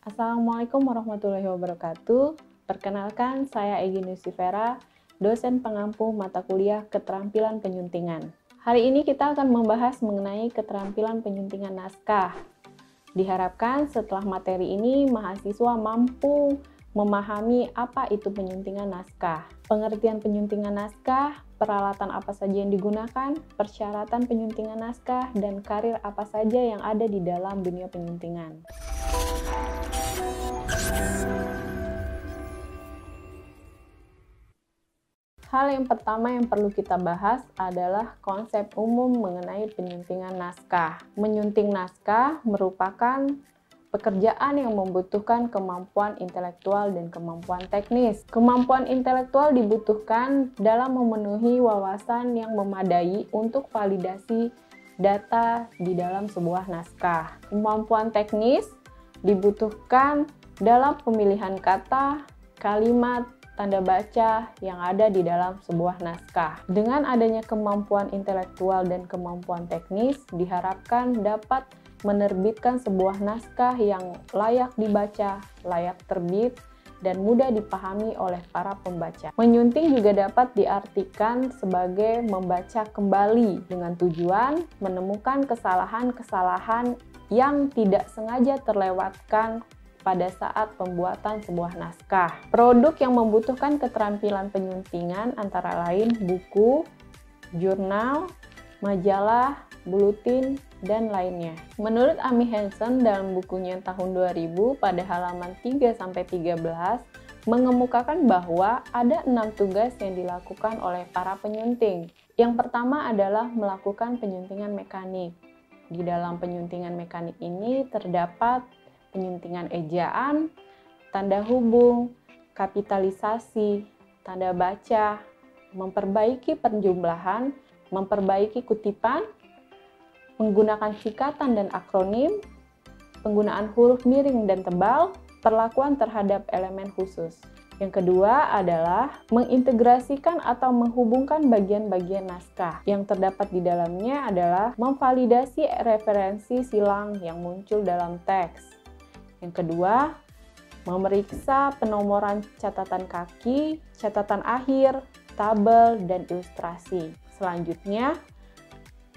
Assalamualaikum warahmatullahi wabarakatuh. Perkenalkan, saya Egy Nusifera, dosen pengampu mata kuliah Keterampilan Penyuntingan. Hari ini kita akan membahas mengenai keterampilan penyuntingan naskah. Diharapkan setelah materi ini, mahasiswa mampu memahami apa itu penyuntingan naskah, pengertian penyuntingan naskah, peralatan apa saja yang digunakan, persyaratan penyuntingan naskah, dan karir apa saja yang ada di dalam dunia penyuntingan. Hal yang pertama yang perlu kita bahas adalah konsep umum mengenai penyuntingan naskah. Menyunting naskah merupakan pekerjaan yang membutuhkan kemampuan intelektual dan kemampuan teknis. Kemampuan intelektual dibutuhkan dalam memenuhi wawasan yang memadai untuk validasi data di dalam sebuah naskah. Kemampuan teknis dibutuhkan dalam pemilihan kata, kalimat, tanda baca yang ada di dalam sebuah naskah. Dengan adanya kemampuan intelektual dan kemampuan teknis, diharapkan dapat menerbitkan sebuah naskah yang layak dibaca, layak terbit, dan mudah dipahami oleh para pembaca. Menyunting juga dapat diartikan sebagai membaca kembali dengan tujuan menemukan kesalahan-kesalahan yang tidak sengaja terlewatkan pada saat pembuatan sebuah naskah. Produk yang membutuhkan keterampilan penyuntingan antara lain buku, jurnal, majalah, buletin, dan lainnya. Menurut Amy Hansen dalam bukunya tahun 2000 pada halaman 3-13 mengemukakan bahwa ada 6 tugas yang dilakukan oleh para penyunting. Yang pertama adalah melakukan penyuntingan mekanik. Di dalam penyuntingan mekanik ini terdapat penyuntingan ejaan, tanda hubung, kapitalisasi, tanda baca, memperbaiki penjumlahan, memperbaiki kutipan, menggunakan singkatan dan akronim, penggunaan huruf miring dan tebal, perlakuan terhadap elemen khusus. Yang kedua adalah mengintegrasikan atau menghubungkan bagian-bagian naskah. Yang terdapat di dalamnya adalah memvalidasi referensi silang yang muncul dalam teks. Yang kedua, memeriksa penomoran catatan kaki, catatan akhir, tabel, dan ilustrasi. Selanjutnya,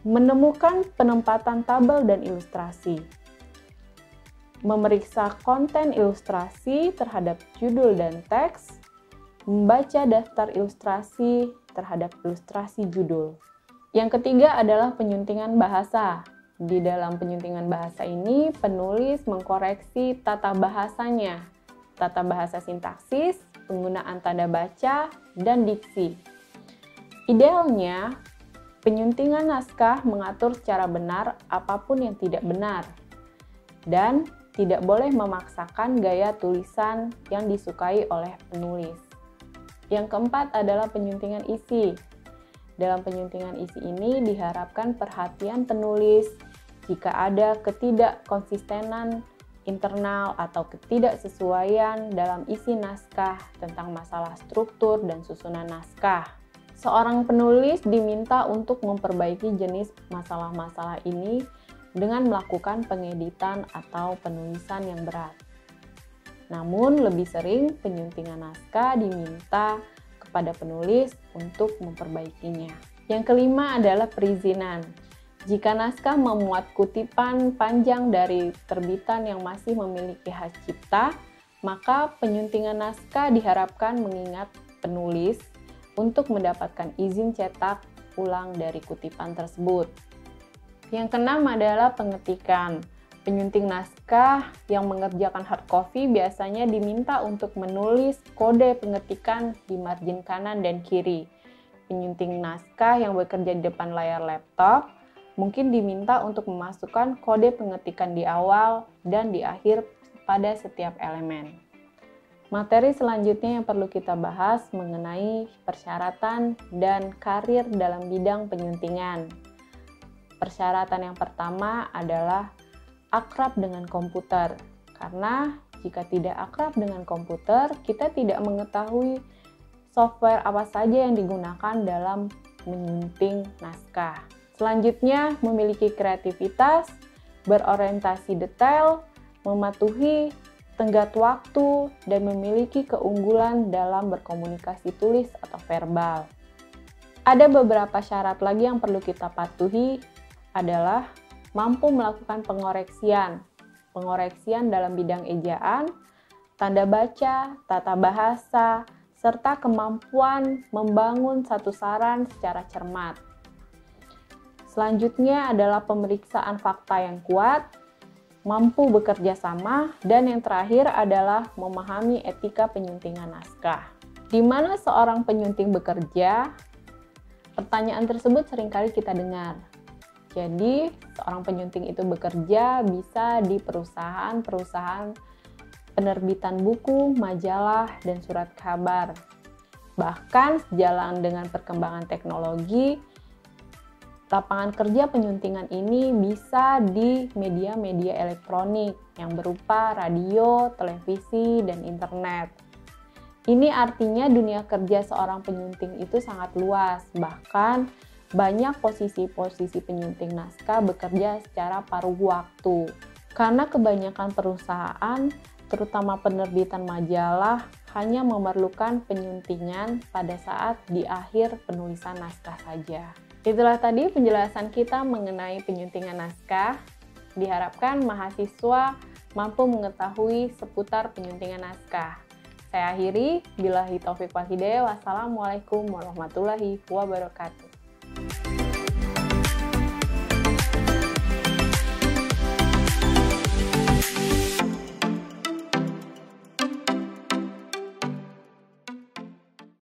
menemukan penempatan tabel dan ilustrasi. Memeriksa konten ilustrasi terhadap judul dan teks, membaca daftar ilustrasi terhadap ilustrasi judul. Yang ketiga adalah penyuntingan bahasa. Di dalam penyuntingan bahasa ini, penulis mengkoreksi tata bahasanya, tata bahasa sintaksis, penggunaan tanda baca, dan diksi. Idealnya, penyuntingan naskah mengatur secara benar apapun yang tidak benar, dan tidak boleh memaksakan gaya tulisan yang disukai oleh penulis. Yang keempat adalah penyuntingan isi. Dalam penyuntingan isi ini diharapkan perhatian penulis jika ada ketidakkonsistenan internal atau ketidaksesuaian dalam isi naskah tentang masalah struktur dan susunan naskah. Seorang penulis diminta untuk memperbaiki jenis masalah-masalah ini dengan melakukan pengeditan atau penulisan yang berat. Namun, lebih sering penyuntingan naskah diminta kepada penulis untuk memperbaikinya. Yang kelima adalah perizinan. Jika naskah memuat kutipan panjang dari terbitan yang masih memiliki hak cipta, maka penyuntingan naskah diharapkan mengingat penulis untuk mendapatkan izin cetak ulang dari kutipan tersebut. Yang keenam adalah pengetikan. Penyunting naskah yang mengerjakan hard copy biasanya diminta untuk menulis kode pengetikan di margin kanan dan kiri. Penyunting naskah yang bekerja di depan layar laptop mungkin diminta untuk memasukkan kode pengetikan di awal dan di akhir pada setiap elemen. Materi selanjutnya yang perlu kita bahas mengenai persyaratan dan karir dalam bidang penyuntingan. Persyaratan yang pertama adalah akrab dengan komputer, karena jika tidak akrab dengan komputer, kita tidak mengetahui software apa saja yang digunakan dalam menyunting naskah. Selanjutnya, memiliki kreativitas, berorientasi detail, mematuhi tenggat waktu, dan memiliki keunggulan dalam berkomunikasi tulis atau verbal. Ada beberapa syarat lagi yang perlu kita patuhi adalah mampu melakukan pengoreksian dalam bidang ejaan, tanda baca, tata bahasa, serta kemampuan membangun satu saran secara cermat. Selanjutnya adalah pemeriksaan fakta yang kuat, mampu bekerja sama, dan yang terakhir adalah memahami etika penyuntingan naskah. Di mana seorang penyunting bekerja? Pertanyaan tersebut seringkali kita dengar. Jadi, seorang penyunting itu bekerja bisa di perusahaan-perusahaan penerbitan buku, majalah, dan surat kabar. Bahkan, sejalan dengan perkembangan teknologi, lapangan kerja penyuntingan ini bisa di media-media elektronik yang berupa radio, televisi, dan internet. Ini artinya dunia kerja seorang penyunting itu sangat luas, bahkan banyak posisi-posisi penyunting naskah bekerja secara paruh waktu. Karena kebanyakan perusahaan, terutama penerbitan majalah, hanya memerlukan penyuntingan pada saat di akhir penulisan naskah saja. Itulah tadi penjelasan kita mengenai penyuntingan naskah. Diharapkan mahasiswa mampu mengetahui seputar penyuntingan naskah. Saya akhiri, billahi taufiq wal hidayah. Wassalamualaikum warahmatullahi wabarakatuh.